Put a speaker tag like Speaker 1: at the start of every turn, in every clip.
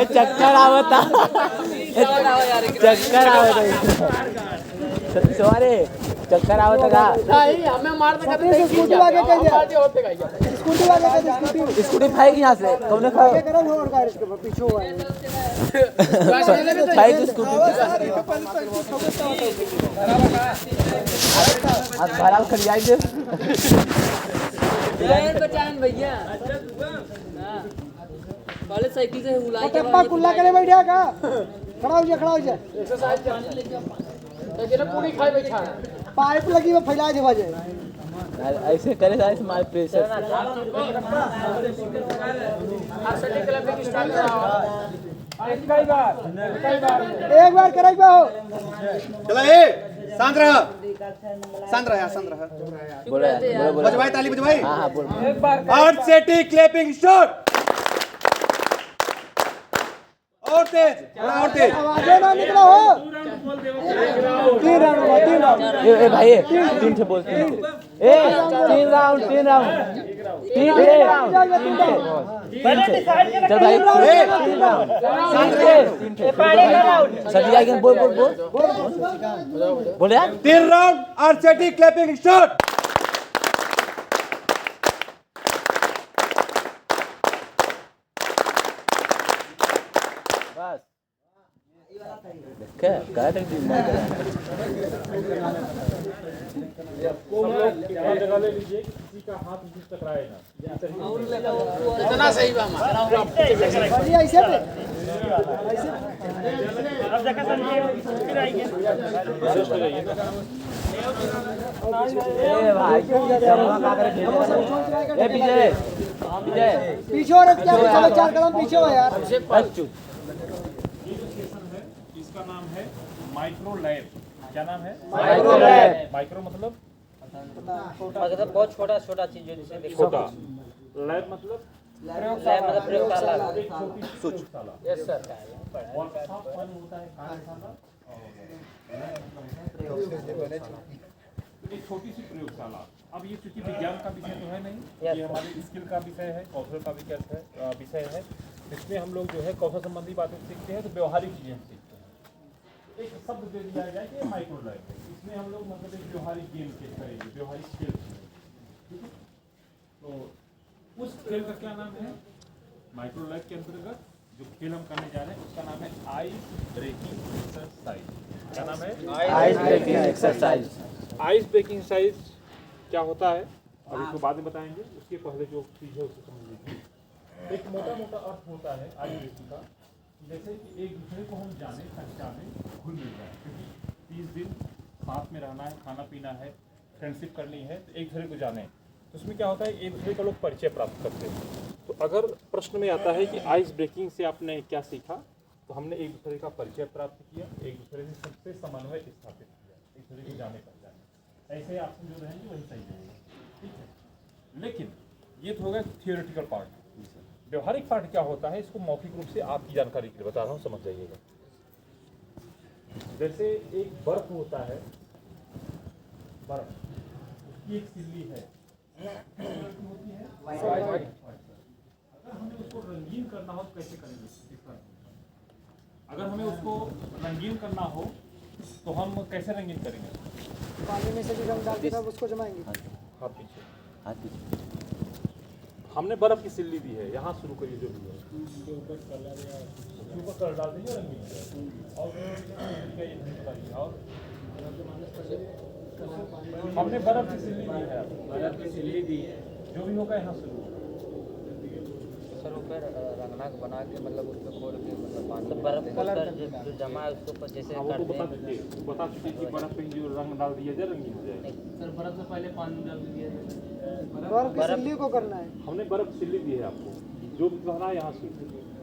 Speaker 1: चक्कर आवता चक्कर आवता सॉरी चक्कर आवता का
Speaker 2: नहीं हमें मार दे करते स्कूटी वाले कह दिया होते का स्कूटी वाले कह दिया
Speaker 1: स्कूटी फाएगी यहां से कौन खा
Speaker 2: क्या करो और गाड़ी इसके पीछे हुआ है
Speaker 1: फाइट स्कूटी आज खराब कर जाएंगे
Speaker 3: बचान भैया कॉलेज साइकिल से बुला के
Speaker 2: टप्पा कुल्ला करे बैठा का खड़ा हो जा एक्सरसाइज तो जेना पूरी खाए बैठा पाइप लगी वो फैला दे बजे
Speaker 1: ऐसे करे सारे मार प्रेशर
Speaker 2: एक बार करे हो
Speaker 4: चला ए शांत रह
Speaker 1: बोला
Speaker 4: बजवाई ताली बजवाई
Speaker 1: हां बोल
Speaker 2: एक बार
Speaker 4: और सेटी क्लैपिंग शॉट और तेज
Speaker 2: आवाजें ना निकला हो तीन राउंड
Speaker 1: ए भाई तीन से बोल तीन तीन राउंड तीन चल भाई तीन राउंड सभी जाएंगे बोल बोले यार
Speaker 4: 3 राउंड और सेटी क्लैपिंग शॉट
Speaker 1: बस क्या काट दी मैं
Speaker 5: जगह ले लीजिए किसी का हाथ बीच टकराए ना
Speaker 2: इतना सही बा हमारा ऐसे पे
Speaker 5: अब जगह फिर आएंगे
Speaker 1: ए भाई जमा का करे ए विजय
Speaker 2: पीछे और क्या चलो 4 कदम पीछे हो यार
Speaker 5: इसका नाम है माइक्रो लैब। क्या नाम है?
Speaker 1: Micro lab.
Speaker 5: माइक्रो मतलब
Speaker 3: बहुत छोटा छोटा चीज जिसे देखो
Speaker 5: छोटा, लैब मतलब
Speaker 3: प्रयोगशाला
Speaker 5: एक छोटी सी प्रयोगशाला।
Speaker 2: यस सर
Speaker 5: वर्कशॉप वन होता है कार्यशाला एक छोटी सी प्रयोगशाला। अब ये चूंकि विज्ञान का विषय तो है नहीं, ये हमारे स्किल का विषय है, कौशल का विषय है। इसमें हम लोग जो है कौशल संबंधी बातें सीखते हैं, तो व्यवहारिक चीजें हम सीखते हैं। एक शब्द दे दिया जाए कि माइक्रो लैब, इसमें हम लोग मतलब एक व्यवहारिक गेम खेल करेंगे, व्यवहारिक खेल खेलेंगे। तो उस खेल का क्या नाम है? माइक्रो लैब के अंतर्गत जो खेल हम करने जा रहे हैं उसका नाम है आइस ब्रेकिंग एक्सरसाइज। क्या नाम है?
Speaker 1: Ice breaking exercise.
Speaker 5: Ice breaking exercise क्या होता है अब इसको बाद में बताएंगे, उसके पहले जो चीज़ है उसको समझ लीजिए। एक मोटा मोटा अर्थ होता है आइस ब्रेकिंग का, जैसे कि एक दूसरे को हम जाने पहचाने घुल मिल जाए, क्योंकि 30 दिन साथ में रहना है, खाना पीना है, फ्रेंडशिप करनी है, तो एक दूसरे को जाने। तो उसमें क्या होता है एक दूसरे का लोग परिचय प्राप्त करते हैं। तो अगर प्रश्न में आता है कि आइस ब्रेकिंग से आपने क्या सीखा, तो हमने एक दूसरे का परिचय प्राप्त किया, एक दूसरे से सबसे समन्वय स्थापित किया, एक दूसरे को जाने पहचाने। ऐसे ऑप्शन जो रहेंगे वही सही रहेगा, ठीक है। लेकिन ये तो होगा थियोरेटिकल पार्ट। व्यवहारिक पार्ट क्या होता है, इसको मौखिक रूप से आपकी जानकारी के लिए बता रहा हूँ, समझ जाइएगा। जैसे एक बर्फ होता है, बर्फ उसकी एक सिल्ली है, होती है अगर हमें उसको रंगीन करना हो तो कैसे करेंगे? अगर हमें उसको रंगीन करना हो तो हम कैसे रंगीन करेंगे?
Speaker 2: पानी में से भी रंग डाल के सब उसको जमाएंगे।
Speaker 5: हाथ पीछे।
Speaker 1: हाथ पीछे।
Speaker 5: हमने बर्फ की सिल्ली दी है, यहाँ शुरू करिए जो भी है, ऊपर कलर डाल दीजिए रंगीन और हमने बर्फ की सिल्ली दी है, जो भी होगा यहाँ शुरू होगा।
Speaker 3: सर ऊपर रंगना बना के मतलब उसको खोल के मतलब पानी बर्फ कलर जो जमा है उसको ऊपर जैसे
Speaker 5: वो तो बता चुके कि बर्फ पे जो रंग डाल दिया जाए रंगीन हो जाए।
Speaker 3: सर बर्फ से पहले पानी डाल दिया
Speaker 2: बर्फ की सिल्ली को करना है।
Speaker 5: हमने बर्फ सिल्ली दी है आपको, जो भी बना यहाँ से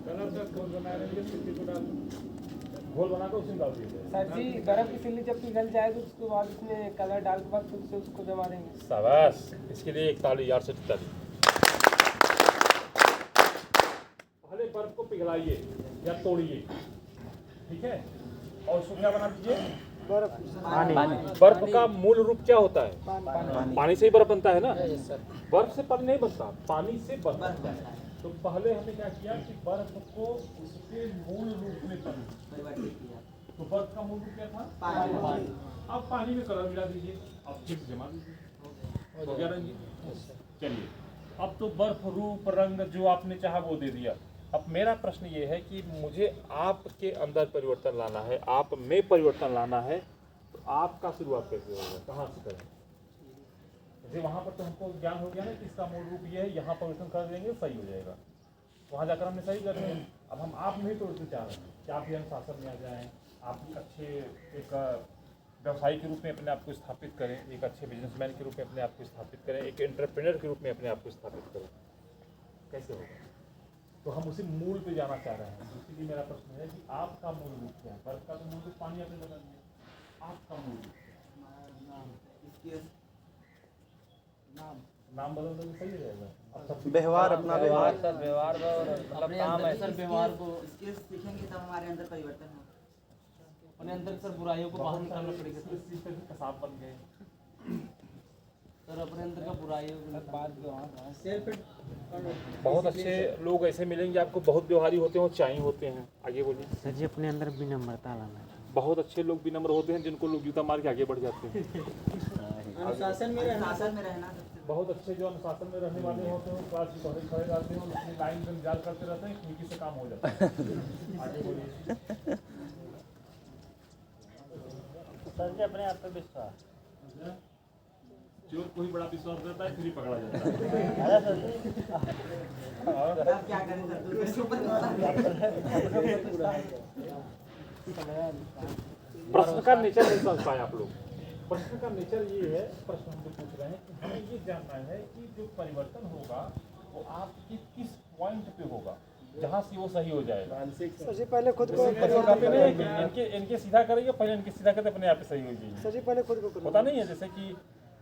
Speaker 5: कलर का घोल बना देंगे, सिल्ली को डाल घोल बना कर उसमें डाल दिया।
Speaker 2: सर जी बर्फ की सिल्ली जब पिघल जाए तो उसके बाद उसमें कलर डाल के बाद फिर से उसको जमा देंगे।
Speaker 5: शाबाश, इसके लिए एक ताली, यार से ताली। पहले बर्फ को पिघलाइए या तोड़िए, ठीक है, और उसको क्या बना दीजिए? बर्फ का मूल रूप क्या होता है? पानी से ही बर्फ बनता है ना। बर्फ से पानी नहीं बनता, पानी से बर्फ बनता है। तो पहले हमने क्या किया कि बर्फ को उसके बर्फ का मूल रूप क्या था? पानी। अब पानी में कलर मिला दीजिए, अब फिर जमा दीजिए, हो गया रंग। चलिए, अब तो बर्फ रूप रंग जो आपने चाहा वो दे दिया। अब मेरा प्रश्न ये है कि मुझे आपके अंदर परिवर्तन लाना है, आप में परिवर्तन लाना है, तो आपका शुरुआत कैसे होगा, कहाँ से करें? जैसे वहाँ पर तो हमको ज्ञान हो गया ना कि इसका मूल रूप ये है, यहाँ परिवर्तन कर देंगे सही हो जाएगा, वहाँ जाकर हमने सही कर दिया। अब हम आप में ही परिवर्तन चाह रहे हैं कि आप भी अनुशासन में आ जाएँ, आप अच्छे एक व्यवसायी के रूप में अपने आप को स्थापित करें, एक अच्छे बिजनेसमैन के रूप में अपने आप को स्थापित करें, एक एंटरप्रेन्योर के रूप में अपने आप को स्थापित करें। कैसे होगा? तो हम उसी मूल पे जाना चाह रहे हैं। इसीलिए मेरा प्रश्न है कि आपका मूल रूप क्या है? बर्फ का तो मूल रूप पानी आपने बता दिया, आपका मूल रूप नाम बदल देंगे सही हो जाएगा।
Speaker 1: व्यवहार अपना व्यवहार
Speaker 3: सर व्यवहार मतलब काम है सर, व्यवहार को
Speaker 6: इसके सीखेंगे तब हमारे अंदर परिवर्तन होगा।
Speaker 3: अपने अंदर सर बुराइयों को बाहर निकालना पड़ेगा सर।
Speaker 5: कसाब बन गए
Speaker 3: सर अपने अंदर का बुराइयों को
Speaker 5: बहुत अच्छे लोग ऐसे मिलेंगे आपको, बहुत व्यवहारी होते हैं और चाई होते हैं। आगे बोलिए
Speaker 7: सर जी, अपने अंदर विनम्रता लाना है।
Speaker 5: बहुत अच्छे लोग विनम्र होते हैं जिनको लोग जूता मार के आगे बढ़ जाते हैं।
Speaker 2: अनुशासन में
Speaker 6: रहना
Speaker 5: बहुत अच्छे जो अनुशासन में रहने वाले होते हैं, क्लास की पढ़ाई खड़े रहते हैं और अपनी लाइन में इंतजार करते रहते हैं, खिड़की से काम हो जाता है। आगे बोलिए
Speaker 7: सर जी, अपने आप पे विश्वास।
Speaker 5: जो कोई बड़ा विश्वास करता है फिर ही पकड़ा जाता है।
Speaker 6: आप क्या करें सर, दूसरे के ऊपर
Speaker 5: प्रश्न का नेचर नहीं समझ पाए आप लोग। प्रश्न का नेचर ये है, प्रश्न हम जो पूछ रहे हैं कि हमें ये जानना है कि जो परिवर्तन होगा वो आपके किस पॉइंट पे होगा जहाँ से वो सही हो जाएगा।
Speaker 2: सर जी पहले खुद को
Speaker 5: इनके सीधा करेंगे, पहले इनके सीधा करते अपने आप से सही हो जाएगी।
Speaker 2: सर जी पहले खुद को
Speaker 5: पता नहीं है, जैसे कि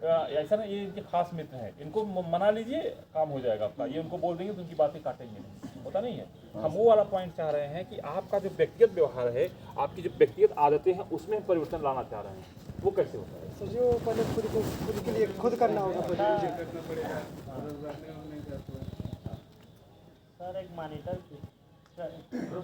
Speaker 5: ऐसा ना, ये इनके खास मित्र हैं, इनको मना लीजिए काम हो जाएगा आपका। ये उनको बोल देंगे तो उनकी बातें काटेंगे नहीं, होता नहीं है। हम वो वाला पॉइंट चाह रहे हैं कि आपका जो व्यक्तिगत व्यवहार है, आपकी जो व्यक्तिगत आदतें हैं, उसमें हम परिवर्तन लाना चाह रहे हैं। वो कैसे होता है?
Speaker 2: सर जी वो पहले खुद के लिए खुद करना होगा।
Speaker 7: सर एक मॉनिटर
Speaker 5: चेक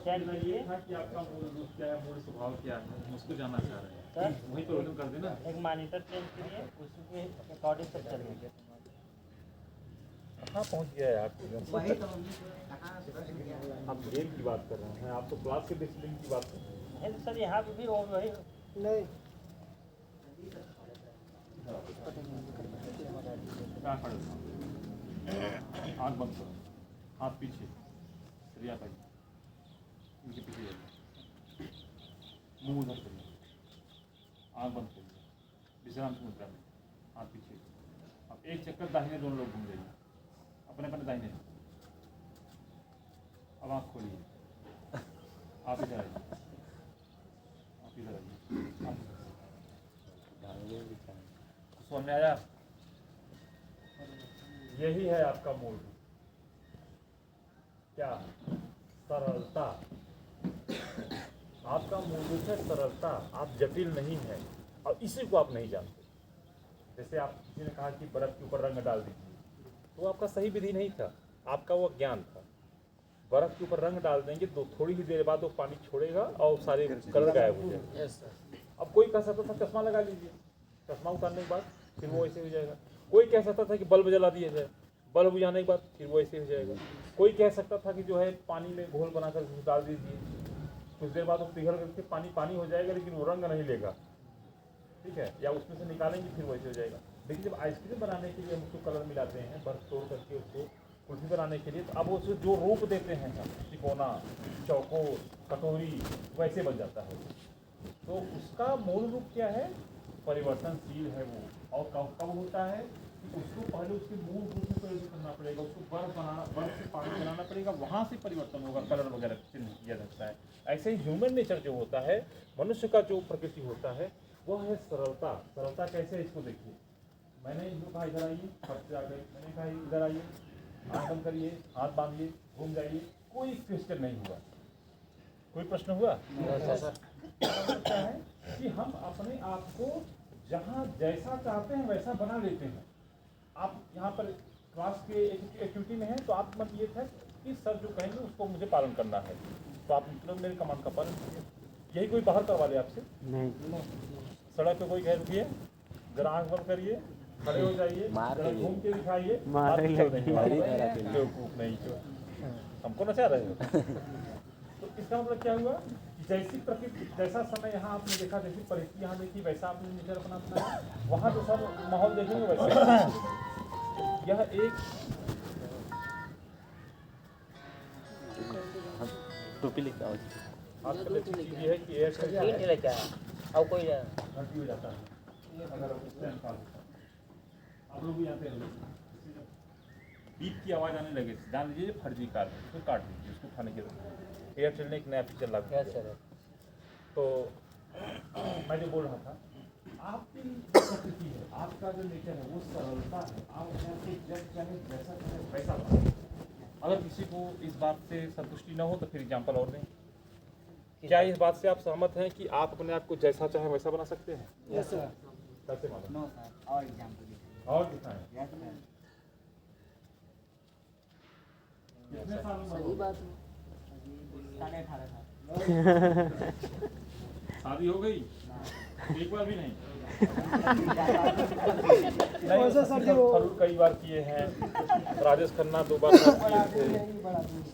Speaker 5: करिए कि आपका मूल रूप क्या है, मूल स्वभाव क्या है, हम उसको जानना चाह रहे हैं।
Speaker 7: सर
Speaker 5: वही परिवर्तन कर देना।
Speaker 7: एक मॉनिटर चेंज करिए, उसी के अकॉर्डिंग सब चलेंगे।
Speaker 5: कहाँ पहुँच गया है आप?
Speaker 6: वही तो हम
Speaker 5: आप गेम की बात कर रहे हैं, आप तो क्लास के डिसिप्लिन की बात कर रहे हैं।
Speaker 7: नहीं सर, यहाँ पे भी वही
Speaker 2: नहीं
Speaker 5: कहाँ खड़े हो? आँख बंद करो, हाथ पीछे, रिया भाई इनके पीछे जाइए, मुंह उधर करिए, आँख बंद करिए, विश्राम की मुद्रा में, हाथ पीछे। अब एक चक्कर दाहिने दोनों लोग घूम जाइए, अपने अपने दाहिने। अब आँख खोलिए, आप इधर आइए, आप इधर आइए। समझ में आया? यही है आपका मूल रूप। क्या? सरलता। आपका मूल रूप है सरलता। आप जटिल नहीं हैं और इसी को आप नहीं जानते। जैसे आप किसी ने कहा कि बर्फ के ऊपर रंग डाल दीजिए, तो आपका सही विधि नहीं था, आपका वो ज्ञान था। बर्फ के ऊपर रंग डाल देंगे तो थोड़ी ही देर बाद वो पानी छोड़ेगा और सारे कलर गायब हो जाएंगे। अब कोई कह सकता था चश्मा लगा लीजिए, चश्मा उतारने के बाद फिर वो ऐसे हो जाएगा। कोई कह सकता था कि बल्ब जला दिया जाए, बल्ब बुझाने के बाद फिर वो ऐसे हो जाएगा। कोई कह सकता था कि जो है पानी में घोल बनाकर डाल दीजिए, कुछ देर बाद वो पिघल करके पानी पानी हो जाएगा लेकिन वो रंग नहीं लेगा, ठीक है, या उसमें से निकालेंगे फिर वैसे हो जाएगा। लेकिन जब आइसक्रीम बनाने के लिए हम उसको कलर मिलाते हैं, बर्फ तोड़ करके उसको कुल्फी बनाने के लिए, तो अब उसको जो रूप देते हैं हम, तिकोना, चौकोर, कटोरी, वैसे बन जाता है। तो उसका मूल रूप क्या है? परिवर्तनशील है वो। और कब होता है कि उसको पहले उसके मूल रूप में परिवर्तन करना पड़ेगा, उसको बर्फ से पानी बनाना पड़ेगा, वहाँ से परिवर्तन होगा, कलर वगैरह चेंज किया जाता है। ऐसे ही ह्यूमन नेचर जो होता है, मनुष्य का जो प्रकृति होता है, वह है सरलता। सरलता कैसे है इसको देखिए। मैंने इनको कहा इधर आइए, फट से आ गए, मैंने कहा इधर आइए, आँख बंद करिए, हाथ बांधिए, घूम जाइए, कोई क्वेश्चन नहीं हुआ। कोई प्रश्न हुआ? क्या है कि हम अपने आप को जहाँ जैसा चाहते हैं वैसा बना लेते हैं। आप यहाँ पर क्लास के एक्टिविटी में हैं तो आप मत ये था कि सर जो कहेंगे उसको मुझे पालन करना है, तो आप मतलब मेरे कमांड का पालन कीजिए। यही कोई बाहर करवा ले आपसे? नहीं। सड़क पे कोई कहे रुकिए, जरा आंख बंद करिए, खड़े हो जाइए, जरा घूम के दिखाइए, बेवकूफ नहीं क्यों हमको नचा रहे हो? तो इसका मतलब क्या हुआ? जैसी प्रकृति, जैसा समय यहाँ आपने देखा, जैसी परिस्थिति यहाँ देखी, वैसा आपने नेचर अपना अपनाया, वहाँ जो सब माहौल देखेंगे वैसा। यह एक
Speaker 1: टोपी लेके आओ।
Speaker 5: आजकल अच्छी चीज़ ये है कि एयरटेल
Speaker 3: प्रिंट लेके आया और कोई
Speaker 5: भर्ती हो जाता है। अगर आप लोग भी यहाँ पे बीप की आवाज़ आने लगे, जान लीजिए फर्जी कार्ड है, उसको काट दीजिए, उसको खाने के लिए। एयरटेल ने एक नया फीचर लागू किया है। तो मैं जो बोल रहा था, आपकी प्रकृति है, आपका जो नेचर है वो सरलता है, आप यहाँ से जब चाहे जैसा चाहे वैसा बना। अगर किसी को इस बात से संतुष्टि न हो तो फिर एग्जाम्पल और दें। क्या इस बात से आप सहमत हैं कि आप अपने आप को जैसा चाहे वैसा बना सकते हैं?
Speaker 2: Yes sir.
Speaker 5: कैसे मालूम?
Speaker 6: नो सर, और एग्जाम्पल
Speaker 5: और दिखाएं।
Speaker 6: Yes sir.
Speaker 5: कितने साल में
Speaker 2: सही बात है।
Speaker 6: 18.5 साल।
Speaker 5: शादी हो गई? एक बार भी नहीं।
Speaker 2: वैसे सर जी वो
Speaker 5: कई बार किए हैं, राजेश खन्ना 2 बार किए थे।
Speaker 2: बड़ा दूर